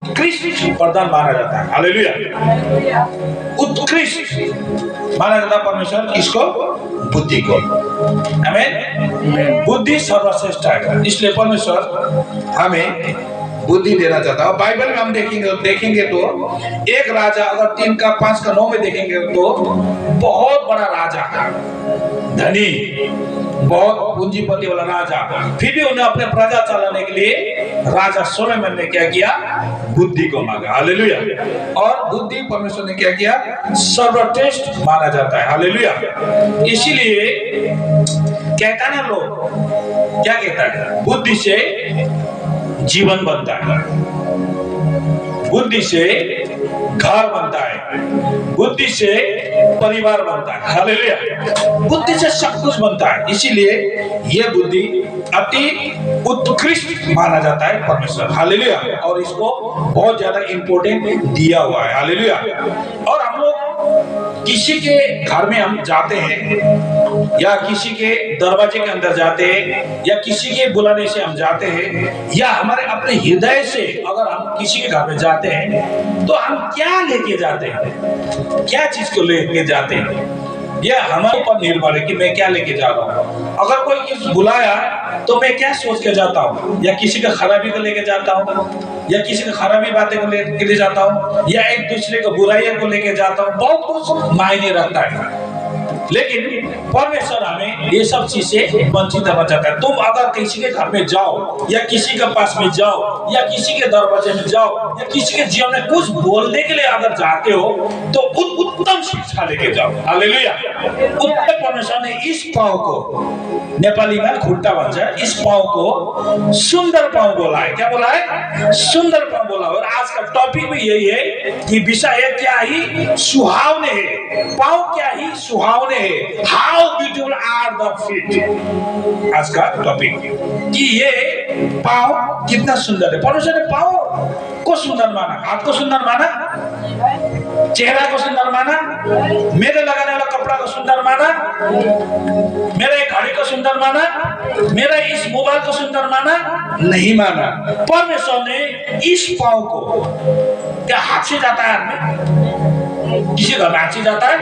उत्कृष्ट वरदान माना जाता है। हालेलुया। उत्कृष्ट माना जाता है परमेश्वर किसको? बुद्धि को। आमीन। बुद्धि सर्वश्रेष्ठ है, इसलिए परमेश्वर हमें बुद्धि देना चाहता है। बाइबल में हम देखेंगे तो एक राजा, अगर 3 का 5 का 9 में देखेंगे तो बहुत बड़ा राजा है, धनी, बहुत पूंजीपति वाला राजा, फिर भी उन्हें अपने प्रजा चलाने के लिए राजा सोलोमन ने क्या किया? बुद्धि को मांगा। हालेलुया। और बुद्धि परमेश्वर ने क्या किया? सर्वश्रेष्ठ माना जाता है। हालेलुया। इसीलिए कहता है ना लोग, क्या कहता है? बुद्धि से जीवन बनता है, बुद्धि से घर बनता है, बुद्धि से परिवार बनता है। हालेलुया। बुद्धि से सब कुछ बनता है, इसीलिए यह बुद्धि अति उत्कृष्ट माना जाता है परमेश्वर। हालेलुया। और इसको बहुत ज्यादा इंपॉर्टेंट दिया हुआ है। हालेलुया। और हम लोग किसी के घर में हम जाते हैं, या किसी के दरवाजे के अंदर जाते हैं, या किसी के बुलाने से हम जाते हैं, या हमारे अपने हृदय से अगर हम किसी के घर में जाते हैं तो हम क्या लेके जाते हैं? क्या चीज को लेके जाते हैं? यह हमारे ऊपर निर्भर है कि मैं क्या लेके जा रहा हूँ। अगर कोई किसी बुलाया तो मैं क्या सोच के जाता हूँ? या किसी का खराबी को लेके जाता हूँ, या किसी का खराबी बातें को लेके जाता हूँ, या एक दूसरे को बुराइयों को लेके जाता हूँ। बहुत कुछ मायने रखता है, लेकिन परमेश्वर हमें ये सब चीज से वंचित करना चाहता है। तुम अगर किसी के घर में जाओ, या किसी के पास में जाओ, या किसी के दरवाजे में जाओ, या किसी के जीवन में कुछ बोलने के लिए अगर जाते हो तो उत्तम शिक्षा लेके जाओ। हालेलुया। उत्तम परमेश्वर ने इस पाँव को, नेपाली में खुट्टा भन्छ, इस पाँव को सुंदर पाँव बोला है। क्या बोला है? सुंदर पाँव बोला। और आज का टॉपिक भी यही है कि विषय क्या ही सुहावने है, पाँव क्या ही सुहावने है। How beautiful are the feet, आज का टॉपिक कि ये पाँव कितना सुंदर है। परमेश्वर ने पाँव को सुंदर माना, हाथ को सुंदर माना, चेहरा को सुंदर माना, मेरे लगाने वाला कपड़ा को सुंदर माना, मेरे घड़ी को सुंदर माना, मेरा इस मोबाइल को सुंदर माना? नहीं माना। परमेश्वर ने इस पाँव को, क्या हाथ से जाता है आदमी? किसी घर में हाथ से जाता है?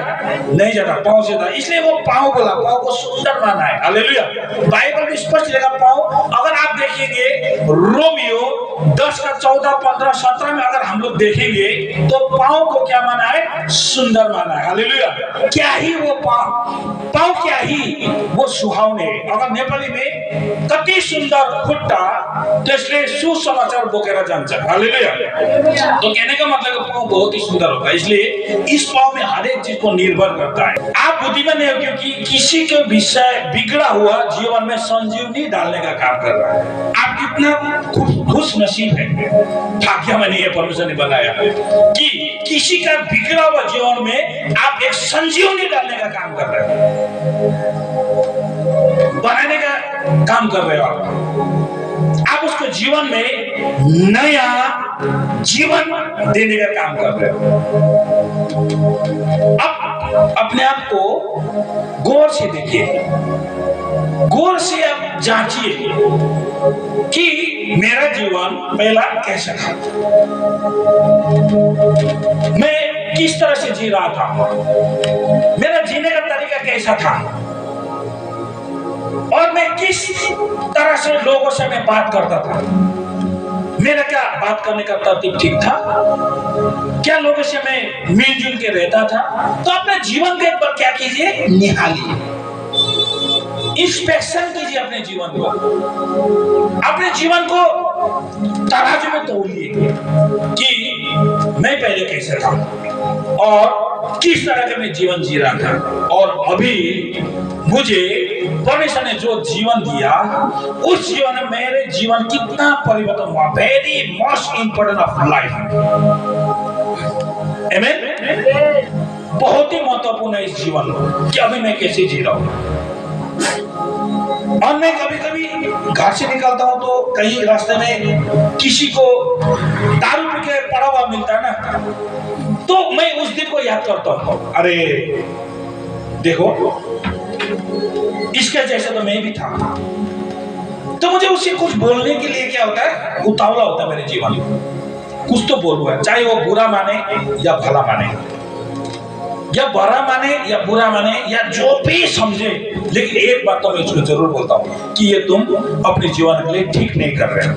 नहीं जाता, पाँव से जाता है। इसलिए वो पाँव बोला, पाँव को सुंदर माना है। हालेलुया। बाइबल में स्पष्ट लिखा पाँव। अगर आप देखेंगे रोमियो 10 का 14, 15, 17 में अगर हम लोग देखेंगे तो पाँव को क्या माना है? सुंदर माना है। हालेलुया। क्या ही वो पाँव क्या ही वो सुहावने है। अगर नेपाली में कति सुंदर खुट्टा त्यसले सुसमाचार बोकेर जान्छ। हालेलुया। तो कहने का मतलब पाँव बहुत ही सुंदर होता है, इसलिए इस पाँव में हर एक चीज को निर्भर करता है। आप बुद्धिमान नहीं हो, क्योंकि किसी के विषय बिगड़ा हुआ जीवन में संजीवनी डालने का काम कर रहा है। आप कितना खुश नसीब है, भाग्यवान है परमेश्वर ने बनाया कि किसी का बिगड़ा हुआ जीवन में आप एक संजीवनी डालने का काम कर रहे हो, बनाने का काम कर रहे हो। आप उसको जीवन में नया जीवन देने का काम कर रहे हो। अब अपने आप को गौर से देखिए, गौर से आप जांचिए कि मेरा जीवन पहला कैसा था, मैं किस तरह से जी रहा था, मेरा जीने का तरीका कैसा था, और मैं किस तरह से लोगों से मैं बात करता था। मेरा क्या बात करने का तरतीब ठीक था? क्या लोगों से मैं मिलजुल के रहता था? तो अपने जीवन के ऊपर क्या कीजिए? निहालिए, इंस्पेक्शन कीजिए अपने जीवन को, अपने जीवन को तराजू में तौलिए कि मैं पहले कैसे था और किस तरह का मैं जीवन जी रहा था, और अभी मुझे परमेश्वर ने जो जीवन दिया उस जीवन में मेरे जीवन कितना परिवर्तन हुआ। Very most important of life. आमीन। बहुत ही महत्वपूर्ण है इस जीवन कि अभी मैं कैसे जी रहा हूँ। और मैं कभी कभी घर से निकलता हूँ तो कहीं रास्ते में किसी को दारू पी के पड़ा हुआ मिलता है ना, तो मैं उस दिन को याद करता हूँ, अरे देखो इसके जैसे तो मैं भी था। तो मुझे उससे कुछ बोलने के लिए क्या होता है? उतावला होता है मेरे जीवन में। कुछ तो बोलूंगा, चाहे वो बुरा माने या भला माने, या बुरा माने या बुरा माने या जो भी समझे, लेकिन एक बात तो मैं इसको जरूर बोलता हूं कि ये तुम अपने जीवन के लिए ठीक नहीं कर रहे हो।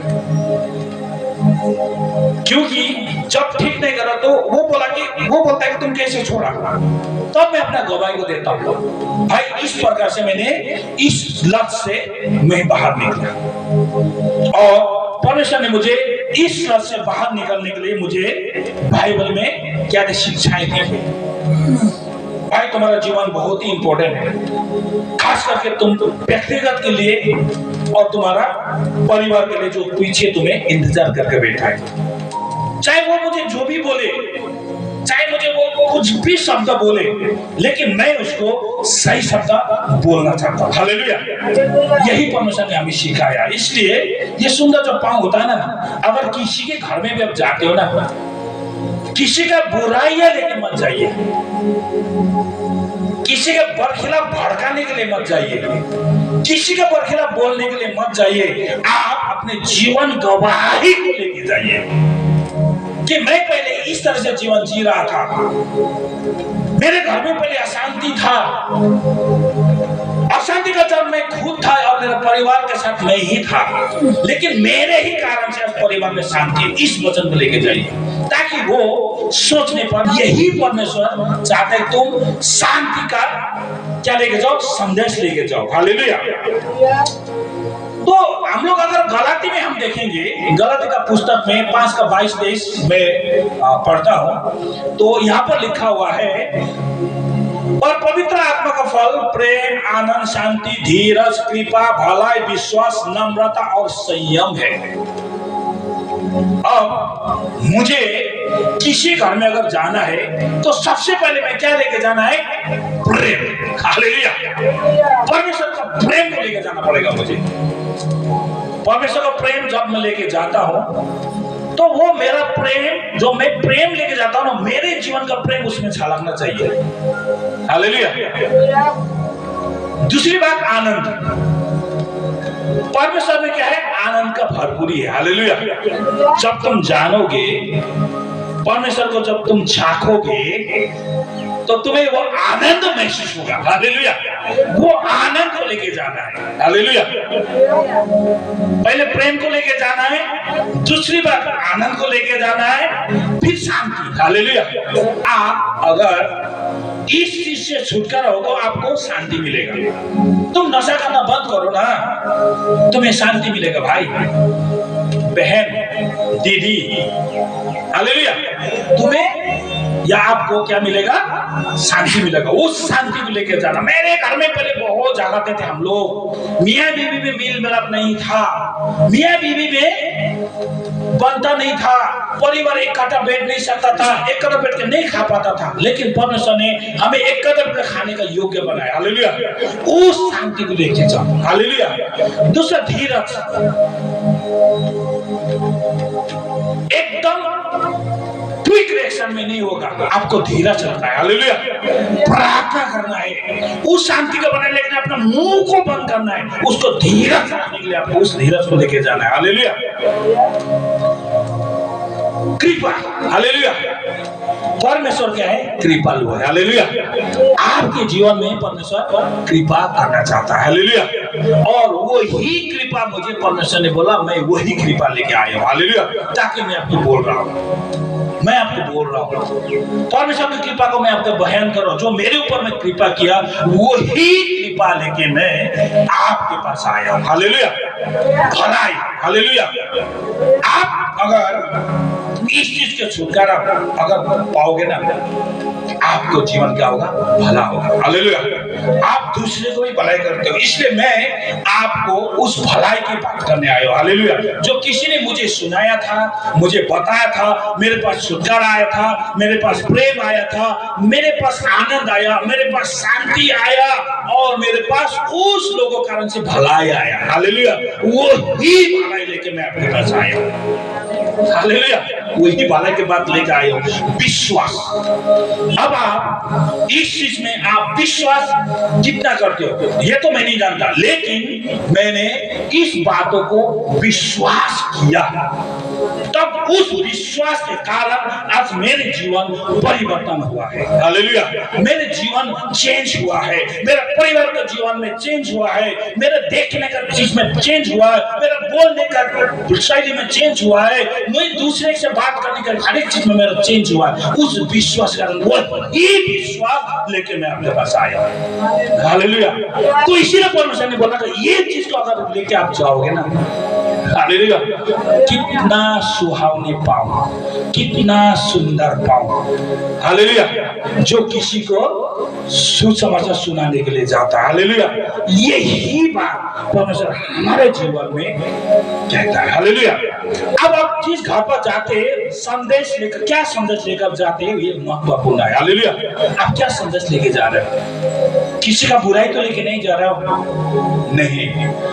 क्योंकि जब ठीक नहीं करा तो वो बोलता है कि तुम कैसे छोड़ा, तब मैं अपना गवाही को देता हूँ भाई इस प्रकार से मैंने इस लत से मैं बाहर निकला, और परमेश्वर ने मुझे इस लत से बाहर निकलने के लिए मुझे बाइबल में क्या शिक्षाएं दी। भाई तुम्हारा जीवन बहुत ही इंपॉर्टेंट है, खास करके तुम व्यक्तिगत के लिए और तुम्हारा परिवार के लिए जो पीछे तुम्हें इंतजार करके बैठा है। चाहे वो मुझे जो भी बोले, चाहे मुझे वो कुछ भी शब्द बोले, लेकिन मैं उसको सही शब्द बोलना चाहता हूँ। हालेलुया। यही परमेश्वर ने हमें सिखाया। इसलिए ये सुंदर जो पाँव होता है ना, अगर किसी के घर में भी आप जाते हो ना, किसी का बुराइयां लेके मत जाइए, किसी के बरखिलाफ भड़काने के लिए मत जाइए, किसी के बरखिलाफ बोलने के लिए मत जाइए। आप अपने जीवन गवाही को लेके जाइए कि मैं पहले इस तरह से जीवन जी रहा था, मेरे घर में पहले अशांति था, अशांति का जब मैं खुद था और मेरे परिवार के साथ मैं ही था, लेकिन मेरे ही कारण से परिवार में शांति। इस वचन को लेके जाइए ताकि वो सोचने पर यही परमेश्वर चाहते हैं तुम शांति का क्या लेके जाओ, संदेश लेके जाओ। हालेलुया। तो हम लोग अगर गलाती में हम देखेंगे, गलाती का पुस्तक में 5:22-23 में पढ़ता हूं, तो यहाँ पर लिखा हुआ है, और पवित्र आत्मा का फल प्रेम, आनंद, शांति, धीरज, कृपा, भलाई, विश्वास, नम्रता और संयम है। अब मुझे किसी घर में अगर जाना है तो सबसे पहले मैं क्या लेके जाना है? प्रेम। हालेलुया। परमेश्वर का प्रेम को लेके जाना पड़ेगा मुझे। परमेश्वर का प्रेम जब मैं लेके जाता हूं तो वो मेरा प्रेम, जो मैं प्रेम लेके जाता हूं, मेरे जीवन का प्रेम उसमें झलकना चाहिए। हालेलुया। दूसरी बात, आनंद। परमेश्वर में क्या है? आनंद का भरपूरी है। हालेलुया। जब तुम जानोगे परमेश्वर को, जब तुम झांकोगे तो तुम्हें वो आनंद महसूस होगा। हालेलुया। वो आनंद को लेके जाना है। हालेलुया। पहले प्रेम को लेके जाना है, दूसरी बात आनंद को लेके जाना है, फिर शांति। हालेलुया। आप अगर इस चीज से छुटकारा हो तो आपको शांति मिलेगा। तुम नशा करना बंद करो ना, तुम्हें शांति मिलेगा भाई, बहन, दीदी। हालेलुया। तुम्हें या आपको क्या मिलेगा? शांति मिलेगा। उस शांति को लेकर जाना। मेरे घर में पहले बहुत झगड़ते थे हम लोग, मियाँ बीवी में मेल मिलाप नहीं था, मियाँ बीवी में बनता नहीं था, परिवार एक कदम बैठ नहीं सकता था, एक कदम बैठ के नहीं खा पाता था, लेकिन परमेश्वर ने हमें एक कदम पे खाने का योग्य बनाया। हालेलुया। उस शांति को लेके जाओ। हालेलुया। दूसरा, धीरज। एकदम क्विक रिएक्शन में नहीं होगा, आपको धीरज रखना है। हालेलुया। प्रार्थना करना है, उस शांति को बनाए, लेकिन अपना मुंह को बंद करना है, उसको धीरज रखने के लिए आपको उस धीरज को लेके जाना है। हालेलुया। कृपा। हालेलुया। परमेश्वर क्या है? कृपालु है। हालेलुया। आपके जीवन में परमेश्वर कृपा करना चाहता है। हालेलुया। और वही कृपा मुझे परमेश्वर ने बोला, मैं वही कृपा लेके आया हूं। हालेलुया। ताकि मैं आपको बोल रहा हूं, मैं आपको बोल रहा हूं, परमेश्वर की कृपा को मैं आपको बयान कर रहा हूं। जो मेरे ऊपर में कृपा किया, वही कृपा लेके मैं आपके पास आया हूं। हालेलुया। भलाई। हालेलुया। आप अगर इस चीज के छुटकारा अगर पाओगे ना, आपको जीवन क्या होगा? भला होगा। हालेलुया। आप दूसरे को भी भलाई करते हो, इसलिए मैं आपको उस भलाई की बात करने आया हूं। हालेलुया। जो किसी ने मुझे सुनाया था, मुझे बताया था, मेरे पास छुटकारा आया था, मेरे पास प्रेम आया था, मेरे पास आनंद आया, मेरे पास शांति आया, और मेरे पास उस लोगों के कारण से भलाई आया। हालेलुया। वही भलाई लेके मैं आपके पास आया हूं। हालेलुया। वही भलाई की बात लेकर आए हो, विश्वास। अब आप इस चीज में आप विश्वास कितना करते हो ये तो मैं नहीं जानता, लेकिन मैंने इस बातों को विश्वास किया। तब उस विश्वास के कारण आज मेरे जीवन परिवर्तन हुआ है। हालेलुया। मेरे जीवन चेंज हुआ है, मेरा परिवार का जीवन में चेंज हुआ है, मेरे देखने का चीज में चेंज हुआ है, मेरा बोलने का शैली में चेंज हुआ है, मैं दूसरे से बात करने का हर एक चीज में मेरा चेंज हुआ है। उस विश्वास के कारण, ये विश्वास लेके मैं आपके पास आया। हालेलुया। तो इसीलिए परमेश्वर ने बोला था ये चीज को अगर लेके आप जाओगे ना, हालेलुया, कितना सुहावने पाओ, कितना सुंदर पाओ। हालेलुया। जो किसी को सुसमाचार सुनाने के लिए जाता है, हालेलुया, यही बात परमेश्वर हमारे जीवन में कहता है। हालेलुया। अब आप जिस घर पर जाते संदेश लेकर, क्या संदेश लेकर जाते हैं, ये महत्वपूर्ण है। हालेलुया। आप क्या संदेश लेके जा रहे हो? किसी का बुराई तो लेके नहीं जा रहे हो, नहीं,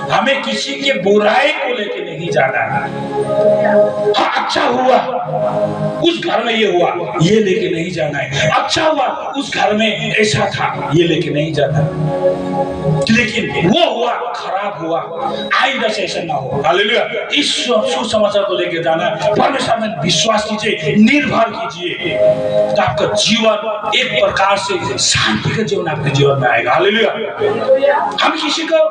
हमें किसी के बुराई को लेके नहीं जाना है। हाँ, अच्छा हुआ उस घर में ये हुआ, ये लेके नहीं जाना है। अच्छा हुआ उस घर में ऐसा था, ये लेके नहीं जाना। लेकिन वो हुआ, खराब हुआ, आइंदा से ऐसा ना हो। हालेलुया। इस सुसमाचार को लेके जाना, परमेश्वर में विश्वास कीजिए, निर्भर कीजिए, तो आपका जीवन एक प्रकार से शांति का जीवन आपके जीवन में आएगा। हालेलुया। हम किसी को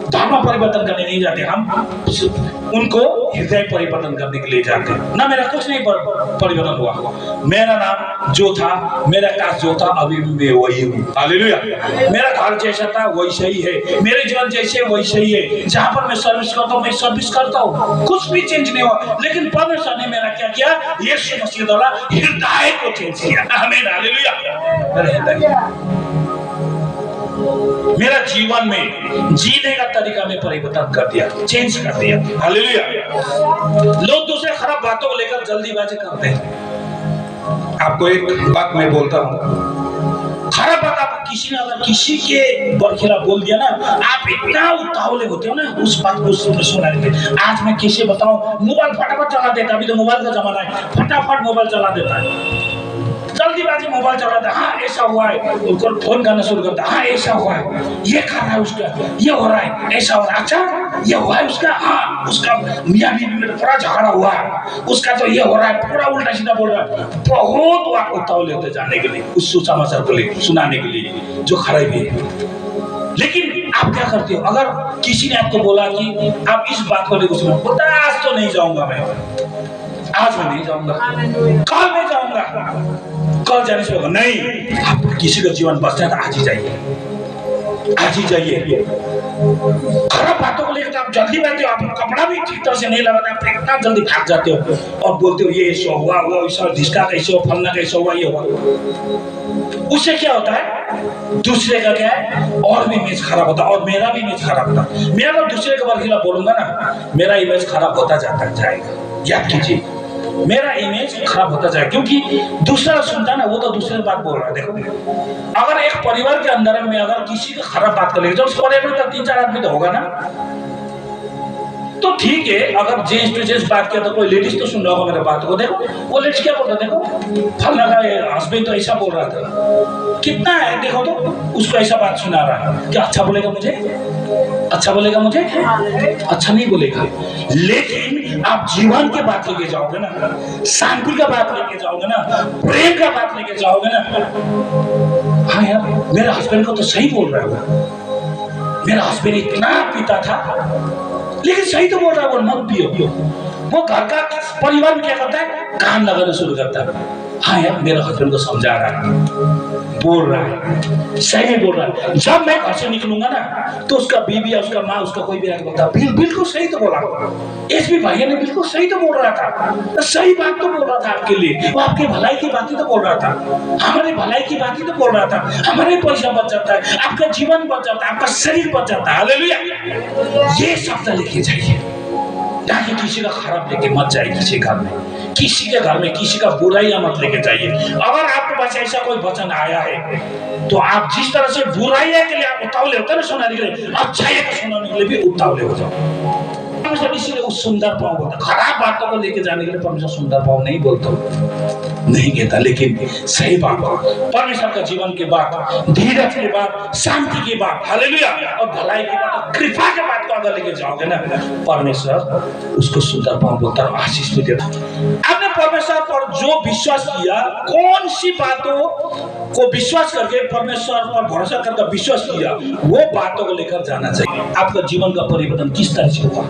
धर्म परिवर्तन करने नहीं जाते, हम उनको हृदय परिवर्तन करने के लिए जाते हैं ना। मेरा कुछ नहीं परिवर्तन हुआ, मेरा नाम जो था, मेरा काज जो था, अभी भी मैं वही हूँ। हालेलुया। मेरा घर जैसा था वैसे ही है, मेरे जीवन जैसे वैसे ही है। जहाँ पर मैं सर्विस करता हूँ मैं सर्विस करता हूँ, कुछ भी चेंज नहीं हुआ। लेकिन परमेश्वर ने मेरा क्या किया, यीशु मसीह द्वारा हृदय को चेंज किया। आमीन। हालेलुया। मेरा जीवन में जीने का तरीका में परिवर्तन कर दिया, चेंज कर दिया। हालेलुया। लोग दूसरे खराब बातों को लेकर जल्दीबाजी करते हैं। आपको एक बात मैं बोलता हूँ, खराब बात आप किसी ने अगर किसी के बरखिला बोल दिया ना, आप इतना उतावले होते हो ना उस बात को सुनाने के। आज मैं किसे बताऊं, मोबाइल फटाफट चला देता, अभी तो मोबाइल का जमाना है, फटाफट मोबाइल चला देता है, जल्दीबाजी मोबाइल चलाता है। हाँ ऐसा हुआ है, उनको फोन करना शुरू करता है। हाँ ऐसा हुआ है, ये कर रहा है उसका, ये हो रहा है, ऐसा हो रहा है। अच्छा ये हुआ है उसका, हाँ उसका मियां बीवी में पूरा झगड़ा हुआ है, उसका तो ये हो रहा है, पूरा उल्टा सीधा बोल रहा है। बहुत आप उतावले होते जाने के लिए, उस सुसमाचार को लेकर सुनाने के लिए जो खराबी है। लेकिन आप क्या करते हो, अगर किसी ने आपको बोला कि आप इस बात को लेकर सुनो, बोलता है आज तो नहीं जाऊंगा मैं, आज मैं नहीं जाऊंगा, कल मैं जाऊंगा, कल जाने से होगा नहीं। आप किसी का जीवन बचता है तो आज ही जाइए, आज ही जाइए। खराब बातों को लेकर आप जल्दी बैठते हो, आप कपड़ा भी ठीक तरह से नहीं लगाते, आप इतना जल्दी भाग जाते हो और बोलते हो ये ऐसा हुआ, वो ऐसा, ढिसका कैसे हो, फलना कैसे हुआ, ये हुआ। उससे क्या होता है, दूसरे का क्या है, और भी इमेज खराब होता है, और मेरा भी इमेज खराब होता है। मेरा तो दूसरे के बरखिला बोलूंगा ना, मेरा इमेज खराब होता जाएगा। याद कीजिए, मेरा इमेज खराब होता जाए, क्योंकि दूसरा सुनता ना, वो तो दूसरे बात बोल रहा है। देखो, अगर एक परिवार के अंदर में अगर किसी का खराब बात करेगा तो उस परिवार में 3-4 आदमी तो होगा ना, तो ठीक है। अगर जेंट्स टू जेंट्स बात किया तो कोई लेडीज तो सुन रहा होगा मेरे बात को। देखो वो लेडीज क्या बोल रहा है, देखो फलना का हस्बैंड तो ऐसा बोल रहा था, कितना है देखो, तो उसको ऐसा बात सुना रहा है। क्या अच्छा बोलेगा मुझे, अच्छा बोलेगा मुझे, अच्छा नहीं बोलेगा। लेकिन आप जीवन के बात लेके जाओगे ना, शांति का बात लेके जाओगे ना, प्रेम का बात लेके जाओगे ना, हाँ यार मेरे हस्बैंड को तो सही बोल रहा है, मेरा हस्बैंड इतना पीता था लेकिन सही तो बोल रहा है, वो मत पियो। वो घर का परिवार में क्या करता है, कान लगाना शुरू करता है। हाँ यार मेरा हस्बैंड को समझा रहा है, बोल रहा है, सही बोल रहा है। जब मैं घर से निकलूंगा ना तो उसका बीवी या उसका माँ, उसका कोई भी आके बोलता है बिल्कुल सही तो बोला, एसपी भैया ने बिल्कुल सही तो बोल रहा था, सही बात तो बोल रहा था आपके लिए, वो आपकी भलाई की बात ही तो बोल रहा था, हमारी भलाई की बात ही तो बोल रहा था, हमारे पैसा बच जाता है, आपका जीवन बच जाता है, आपका शरीर बच जाता है। हालेलुया। ये शब्द लेके जाइए, ताकि किसी का खराब लेके मत जाए, किसी घर में, किसी के घर में किसी का बुराई मत लेके जाइए। अगर आपके पास ऐसा कोई वचन आया है तो आप जिस तरह से बुराई के लिए आप उतावले होते हैं ना सुनाने के लिए, अच्छाई को सुनाने के लिए भी उतावले हो जाओ। इसीलिए उस सुंदर पाव बोलता, खराब बातों को लेके जाने के लिए परमेश्वर सुंदर पाव नहीं बोलता। नहीं कहता, लेकिन सही बात, परमेश्वर का जीवन के बाद, धीरज के बाद, शांति के बाद, हालेलुया, और भलाई के बाद, कृपा के बाद को अगर लेके जाओगे ना, परमेश्वर उसको सुंदर पाप बोलता है, आशीष भी देता। आपने परमेश्वर पर जो विश्वास किया, कौन सी बातों को विश्वास करके परमेश्वर पर भरोसा करके विश्वास किया, वो बातों को लेकर जाना चाहिए। आपका जीवन का परिवर्तन किस तरह से होगा,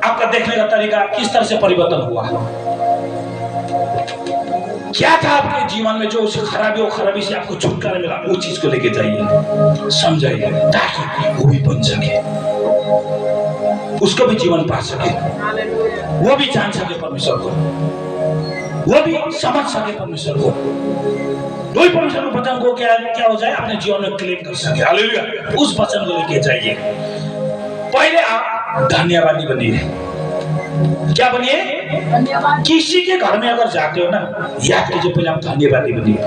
आपका देखने का तरीका किस तरह से परिवर्तन हुआ, क्या था आपके जीवन में जो उस खराबी से आपको छुटकारा मिला, वो चीज को लेके जाइए, समझाइए, ताकि वो भी बन सके, उसको भी जीवन पा सके, वो भी जान सके परमेश्वर को, वो भी समझ सके परमेश्वर को, वही परमेश्वर के वचन को क्या हो जाए, अपने जीवन में क्लेम कर सके। हालेलुया, उस वचन को लेके जाइए। पहले आप धन्यवादी बनिए। क्या बनिए? किसी के घर में अगर जाते हो ना, याद कीजिए पहले आप धन्यवादी बनिए।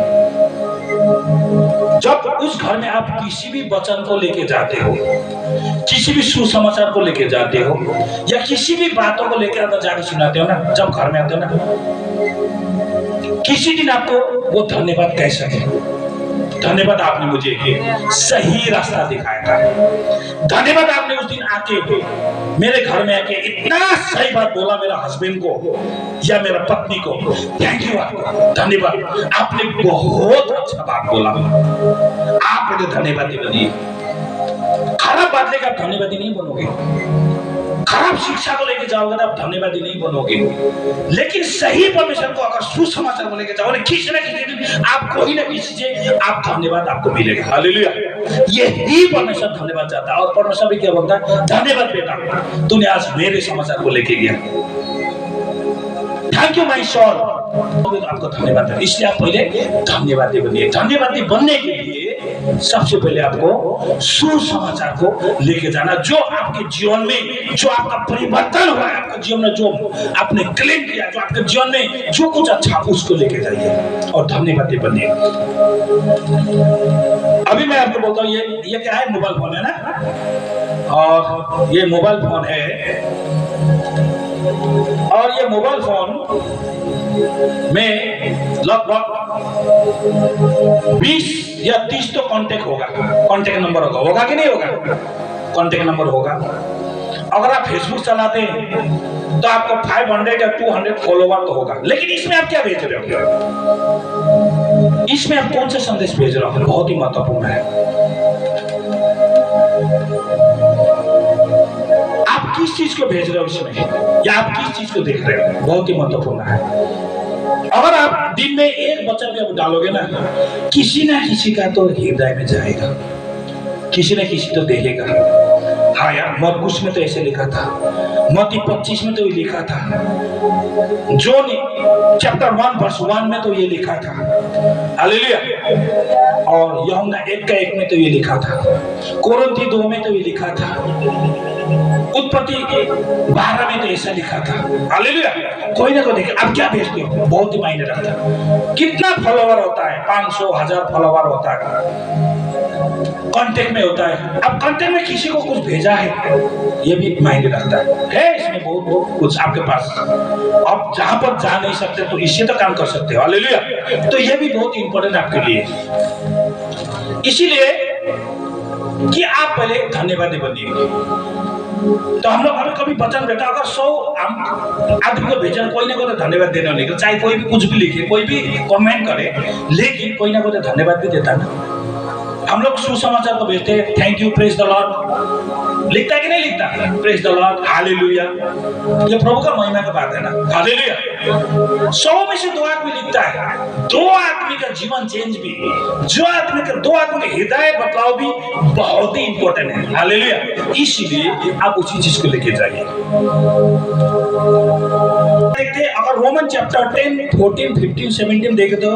जब उस घर में आप किसी भी वचन को लेके जाते हो, किसी भी सुसमाचार को लेके जाते हो, या किसी भी बातों को लेकर अगर जाके सुनाते हो ना, जब घर में आते हो ना, किसी दिन आपको वो धन्यवाद कह सके, धन्यवाद आपने मुझे सही रास्ता दिखाया था, धन्यवाद आपने उस दिन आके मेरे घर में आके इतना सही बात बोला मेरा हस्बैंड को या मेरा पत्नी को, थैंक यू आपको, धन्यवाद, आपने बहुत अच्छा बात बोला, आप मुझे धन्यवादी बनिए। खराब बात लेकर आप धन्यवादी नहीं बनोगे, खराब शिक्षा को लेके जाओगे ना, आप धन्यवादी नहीं बनोगे, लेकिन सही परमेश्वर को अगर सुसमाचार को लेके जाओगे, किसी न किसी दिन आप कोई ना किसी से आप धन्यवाद आपको मिलेगा। हालेलुया, ये ही परमेश्वर धन्यवाद चाहता है। और परमेश्वर भी क्या बोलता है, धन्यवाद बेटा, तूने आज मेरे समाचार को लेके गया, थैंक यू माय सॉन, आपको धन्यवाद है। इसलिए आप पहले धन्यवादी बनिए। धन्यवादी बनने के लिए सबसे पहले आपको सुसमाचार को लेके जाना, जो आपके जीवन में जो आपका परिवर्तन हुआ है, आपके जीवन में जो आपने क्लेम किया, जो आपके जीवन में जो कुछ अच्छा, उसको लेके जाइए और धन्यवादी बनिए। अभी मैं आपको बोलता हूँ, ये क्या है, मोबाइल फोन है ना, और ये मोबाइल फोन है, और ये मोबाइल फोन में लगभग 20 या 30 तो कांटेक्ट होगा, कांटेक्ट नंबर होगा कि नहीं होगा, कांटेक्ट नंबर होगा। अगर आप फेसबुक चलाते हैं तो आपको 500 या 200 फॉलोवर तो होगा, लेकिन इसमें आप क्या भेज रहे हो, इसमें आप कौन सा संदेश भेज रहे हो, बहुत ही महत्वपूर्ण है। आप किस चीज को भेज रहे हो इसमें, या आप किस चीज को देख रहे हो, बहुत ही महत्वपूर्ण है। अगर आप दिन में एक वचन भी आप डालोगे ना, किसी ना किसी का तो हृदय में जाएगा, किसी न किसी तो देखेगा। हाँ यार, मरकुस में तो ऐसे लिखा था, मत्ती 25 में तो ये लिखा था, जोन चैप्टर 1 वर्स 1 में तो ये लिखा था, हालेलुया, और यूहन्ना 1:1 में तो ये लिखा था, कोरिन्थी 2 में तो ये लिखा था, उत्पत्ति 12 में तो ऐसा लिखा था, हालेलुया। कोई ना कोई देखे। अब क्या भेजते हो, बहुत ही मायने रखता है। कितना फॉलोवर होता है, 500 1000 फॉलोवर होता है, कांटेक्ट में होता है। अब कांटेक्ट में किसी को कुछ भेजा है, ये भी मायने रखता है इसमें बहुत कुछ आपके पास। आप जहां पर जा नहीं सकते तो इससे तो काम कर सकते हो, हालेलुया। तो ये भी बहुत इंपॉर्टेंट आपके लिए, इसीलिए कि आप पहले धन्यवादी बनिए। तो हम लोग कभी वचन बेटा अगर 100 आदमी को भेजन, कोई ना कोई तो धन्यवाद देना नहीं, चाहे कोई भी कुछ भी लिखे, कोई भी कमेंट करे, लेकिन कोई ना कोई तो धन्यवाद भी देता ना। हम लोग सुसमाचार को भेजते हैं, thank you, praise the Lord, लिखता है कि नहीं लिखता, प्रेज द लॉर्ड, हालेलुया, ये प्रभु का महिमा का बात है ना, हालेलुया। 100 में से 2 आदमी लिखता है, 2 आदमी का जीवन चेंज भी, जो आदमी का 2 आदमी का हृदय बदलाव भी बहुत ही इंपॉर्टेंट है, हालेलुया। इसीलिए आप उसी चीज को लेके जाइए। देखते हैं, अगर रोमन चैप्टर 10, 14, 15, 17 देखे तो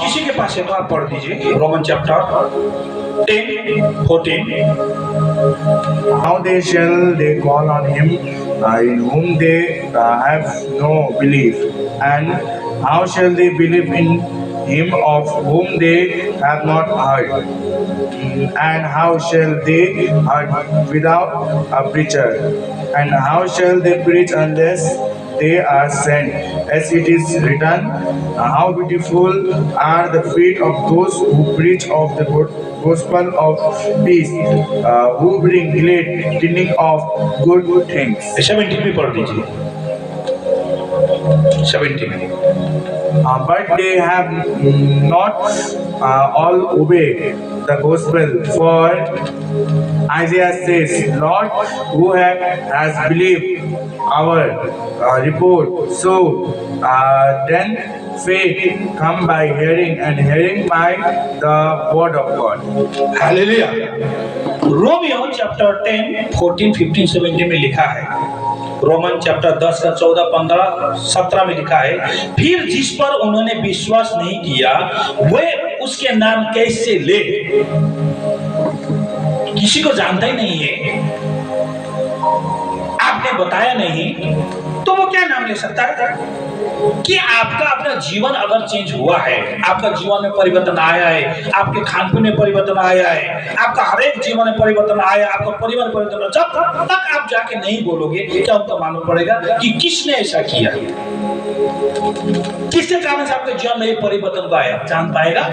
किसी के पास है तो आप पढ़ दीजिए, Roman chapter 10, 14। How they shall they call on him in whom they have no belief, and how shall they believe in him of whom they have not heard? And how shall they hear without a preacher? And how shall they preach unless they are sent? As it is written, how beautiful are the feet of those who preach of the gospel of peace, who bring glad tidings of good things. 70 में पढ़ दीजिए 70 में But they have not all obeyed the gospel. For Isaiah says, Lord, who has believed our report? So then faith come by hearing, and hearing by the word of God. Hallelujah. Romeo chapter 10 14 15 17 में लिखा है, Roman chapter 10 का 14 15 17 में लिखा है, फिर जिस पर उन्होंने विश्वास नहीं किया वे उसके नाम कैसे ले? किसी को जानता ही नहीं है, आपने बताया नहीं तो वो क्या नाम ले सकता है? कि आपका अपना जीवन अगर चेंज हुआ है, आपका जीवन में परिवर्तन आया है, आपके खान पीन में परिवर्तन आया है, आपका हर एक जीवन में परिवर्तन आया, आपका परिवार परिवर्तन, जब तक आप जाके नहीं बोलोगे क्या उनको मालूम पड़ेगा कि किसने ऐसा किया, किसके कारण से आपके जीवन में परिवर्तन को आया? जान पाएगा?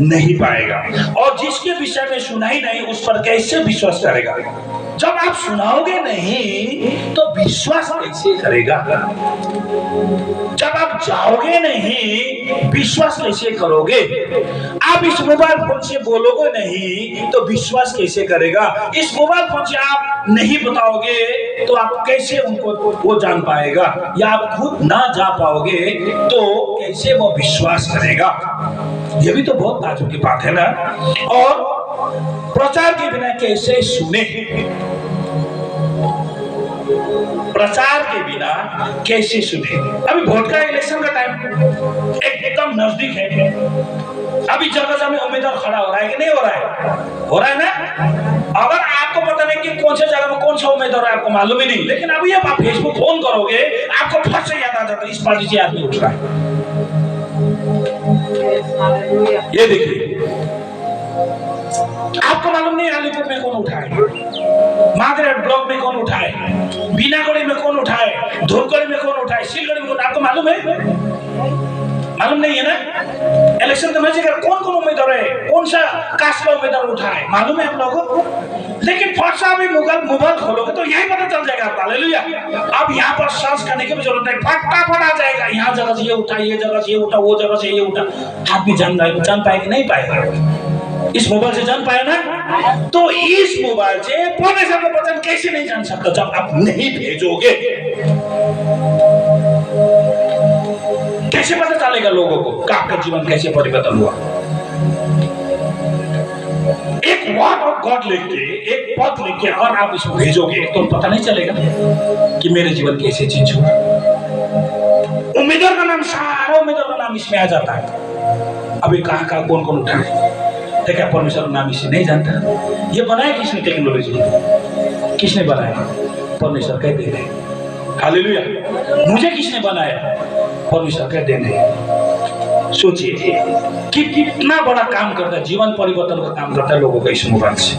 नहीं पाएगा। और जिसके विषय में सुना ही नहीं उस पर कैसे विश्वास करेगा? जब आप सुनाओगे नहीं तो विश्वास कैसे करेगा? जब आप जाओगे नहीं विश्वास कैसे करोगे? आप इस मोबाइल फोन से बोलोगे नहीं तो विश्वास कैसे करेगा? इस मोबाइल फोन से आप नहीं बताओगे तो आप कैसे उनको वो जान पाएगा? या आप खुद ना जा पाओगे तो कैसे वो विश्वास करेगा? ये भी तो बहुत नाजुक की बात है ना। और प्रचार के बिना कैसे सुने? प्रचार के बिना कैसे सुने? अभी वोट का इलेक्शन का टाइम एकदम नजदीक है। अभी जगह जगह में उम्मीदवार खड़ा हो रहा है कि नहीं हो रहा है? हो रहा है ना। अगर आपको पता नहीं कि कौन सा जगह में कौन सा उम्मीदवार है, आपको मालूम ही नहीं, लेकिन अभी आप फेसबुक फोन करोगे आपको फट से याद आ जाता है इस पार्टी से आदमी उठ रहा है। ये देखिए, आपको मालूम नहीं अलीपुर में कौन उठाए, मादरेट ब्लॉक में कौन उठाए, बीनागढ़ी में कौन उठाए, धूपगढ़ी में कौन उठाए, सिलगढ़ी में कौन, आपको मालूम है? मालूम नहीं है ना। इलेक्शन तो मैच कौन कौन उम्मीदवार है, कौन सा कास्ट का उम्मीदवार उठाए, मालूम है आप लोगों को? लेकिन फट से अभी मोबाइल खोलोगे तो यही पता चल जाएगा आपको। हालेलुया। अब यहाँ पर सर्च करने की भी जरूरत नहीं, फटाफट आ जाएगा। यहाँ जगह से ये उठा, ये जगह से ये उठा, वो जगह से ये उठा। आप भी जान पाएंगे? नहीं पाएगा। इस मोबाइल से जान पाया ना। तो इस मोबाइल से परमेश्वर का वचन कैसे नहीं जान सकता जब आप नहीं भेजोगे? कैसे पता चलेगा लोगों को कि आपका जीवन कैसे परिवर्तन हुआ? एक वर्ड ऑफ गॉड लिख के, एक पद लिख के और आप इसको भेजोगे तो पता नहीं चलेगा कि मेरे जीवन कैसे चेंज हुआ। उम्मीदवार का नाम, सारा उम्मीदवार का नाम इसमें आ जाता है। अभी कहाँ कहाँ कौन कौन उठा है, क्या परमेश्वर नाम इसे नहीं जानता? ये बनाया किसने? टेक्नोलॉजी किसने बनाया? परमेश्वर कह दे रहे। हालेलुया। मुझे किसने बनाया? परमेश्वर कह दे रहे। सोचिए कि कितना बड़ा काम करता है, जीवन परिवर्तन का काम करता है लोगों का इस मोबाइल से।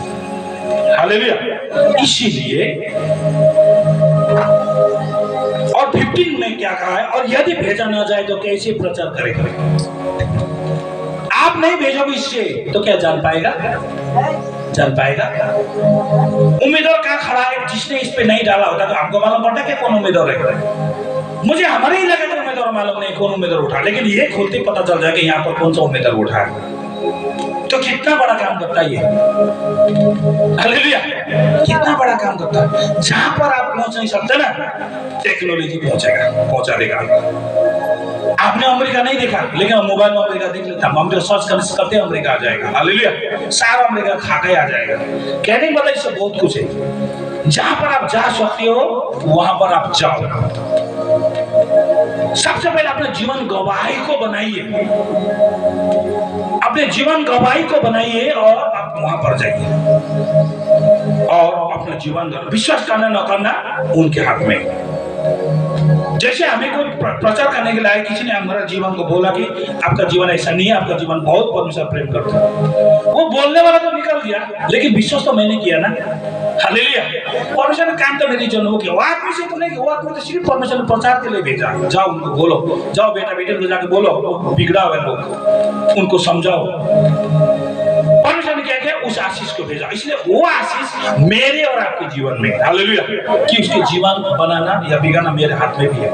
हालेलुया। इसीलिए और 15 में क्या कहा है, और यदि भेजा ना जाए तो कैसे प्रचार करेगा? आप नहीं भेजोगे इससे तो क्या जान पाएगा? जान पाएगा? उम्मीदवार कहाँ खड़ा है? जिसने इस पे नहीं डाला होता तो आपको मालूम पड़ता है कि कौन उम्मीदवार है। मुझे हमारे इलाके का उम्मीदवार मालूम नहीं कौन उम्मीदवार उठा, लेकिन ये खोलते पता चल जाएगा यहाँ पर कौन सा उम्मीदवार उठा है। तो कितना बड़ा काम करता है ये। हालेलुया। कितना बड़ा काम करता है। जहां पर आप पहुंच नहीं सकते ना, टेक्नोलॉजी पहुंचा देगा। आपने अमेरिका नहीं देखा, लेकिन मोबाइल में अमेरिका देख लेता। अमेरिका सर्च करते अमेरिका आ जाएगा। हालेलुया। सारा अमेरिका खा के आ जाएगा। कहने का मतलब इससे बहुत कुछ है। जहां पर आप जा सकते हो वहां पर आप जाओ। सबसे पहले अपने जीवन गवाही को बनाइए, अपने जीवन गवाही को बनाइए और आप वहां पर जाइए और अपना जीवन विश्वास करना न करना उनके हाथ में। जैसे हमें कोई प्रचार करने के लिए किसी ने हमारा जीवन को बोला कि आपका जीवन ऐसा नहीं है, आपका जीवन बहुत परमेश्वर प्रेम करता है, वो बोलने वाला तो निकल गया, लेकिन विश्वास तो मैंने किया ना। हालेलुया। परमेश्वर ने काम तो मेरे जीवन में किया, वो आदमी से तो नहीं, वो आदमी तो सिर्फ परमेश्वर ने प्रचार के लिए भेजा। जाओ उनको बोलो, जाओ बेटा बेटे को जाके बोलो, बिगड़ा हुआ लोग, उनको समझाओ। परमेश्वर ने क्या किया, उस आशीष को भेजा। इसलिए वो आशीष मेरे और आपके जीवन में, हालेलुया, कि उसके जीवन बनाना या बिगाड़ना मेरे हाथ में भी है।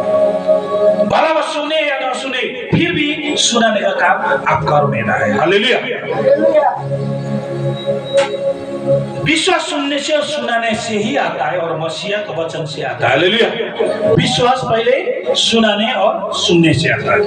भला वो सुने या ना सुने, फिर भी सुनाने का काम आपका और मेरा है। हालेलुया। विश्वास सुनने से और सुनाने से ही आता है, और मसीहा का वचन से आता है। हालेलुया। विश्वास पहले सुनाने और सुनने से आता है।